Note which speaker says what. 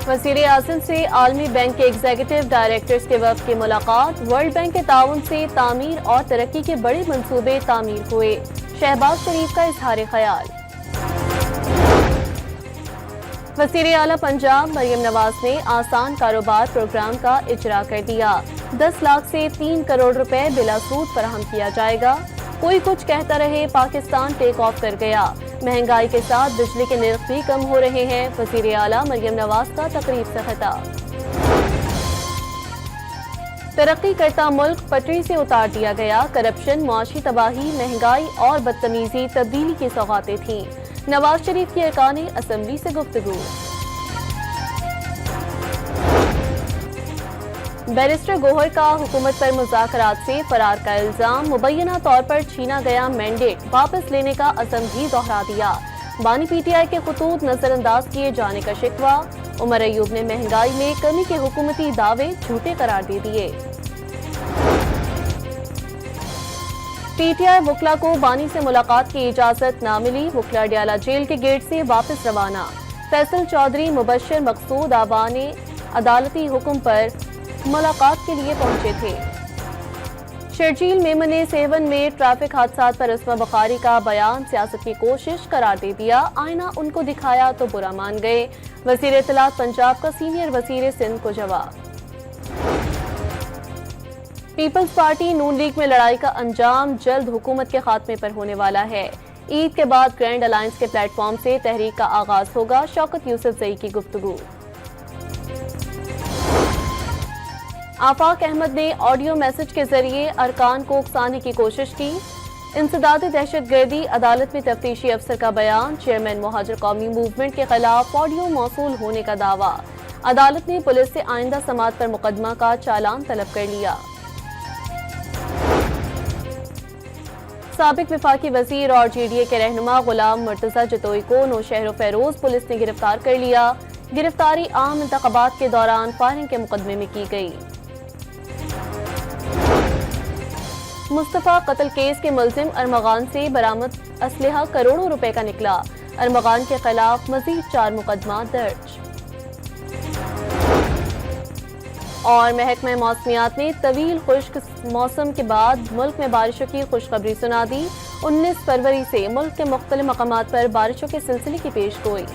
Speaker 1: وزیر اعظم سے عالمی بینک کے ایگزیکٹو ڈائریکٹرز کے وفد کی ملاقات۔ ورلڈ بینک کے تعاون سے تعمیر اور ترقی کے بڑے منصوبے تعمیر ہوئے۔ شہباز شریف کا اظہار خیال۔ وزیر اعلیٰ پنجاب مریم نواز نے آسان کاروبار پروگرام کا اجرا کر دیا۔ 10 لاکھ سے 3 کروڑ روپے بلا سود فراہم کیا جائے گا۔ کوئی کچھ کہتا رہے، پاکستان ٹیک آف کر گیا۔ مہنگائی کے ساتھ بجلی کے نرخ بھی کم ہو رہے ہیں۔ وزیر اعلیٰ مریم نواز کا تقریب سے خطاب۔ ترقی کرتا ملک پٹری سے اتار دیا گیا۔ کرپشن، معاشی تباہی، مہنگائی اور بدتمیزی تبدیلی کی سوغاتیں تھیں۔ نواز شریف کی ارکان اسمبلی سے گفتگو۔ بیرسٹر گوہر کا حکومت پر مذاکرات سے فرار کا الزام۔ مبینہ طور پر چھینا گیا مینڈیٹ واپس لینے کا عزم بھی دہرا دیا۔ بانی پی ٹی آئی کے خطوط نظر انداز کیے جانے کا شکوہ۔ عمر ایوب نے مہنگائی میں کمی کے حکومتی دعوے جھوٹے قرار دے دیے۔ پی ٹی آئی وکلا کو بانی سے ملاقات کی اجازت نہ ملی۔ وکلا ڈیالہ جیل کے گیٹ سے واپس روانہ۔ فیصل چودھری، مبشر، مقصود آبا نے عدالتی حکم پر ملاقات کے لیے پہنچے تھے۔ شرجیل میمن نے سیون میں ٹریفک حادثات پر اسما بخاری کا بیان سیاست کی کوشش قرار دے دیا۔ آئینہ ان کو دکھایا تو برا مان گئے۔ وزیر اطلاعات پنجاب کا سینئر وزیر سندھ کو جواب۔ پیپلز پارٹی نون لیگ میں لڑائی کا انجام جلد حکومت کے خاتمے پر ہونے والا ہے۔ عید کے بعد گرینڈ الائنس کے پلیٹ فارم سے تحریک کا آغاز ہوگا۔ شوکت یوسف زئی کی گفتگو۔ آفاق احمد نے آڈیو میسج کے ذریعے ارکان کو اکسانے کی کوشش کی۔ انسداد دہشت گردی، عدالت میں تفتیشی افسر کا بیان۔ چیئرمین مہاجر قومی موومنٹ کے خلاف آڈیو موصول ہونے کا دعویٰ۔ عدالت نے پولیس سے آئندہ سماعت پر مقدمہ کا چالان طلب کر لیا۔ سابق وفاقی وزیر اور جے ڈی اے کے رہنما غلام مرتضی جتوئی کو نوشہر و فیروز پولیس نے گرفتار کر لیا۔ گرفتاری عام انتخابات کے دوران فائرنگ کے مقدمے میں کی گئی۔ مصطفیٰ قتل کیس کے ملزم ارمغان سے برآمد اسلحہ کروڑوں روپے کا نکلا۔ ارمغان کے خلاف مزید 4 مقدمہ درج۔ اور محکمہ موسمیات نے طویل خشک موسم کے بعد ملک میں بارشوں کی خوشخبری سنا دی۔ 19 فروری سے ملک کے مختلف مقامات پر بارشوں کے سلسلے کی پیش گوئی۔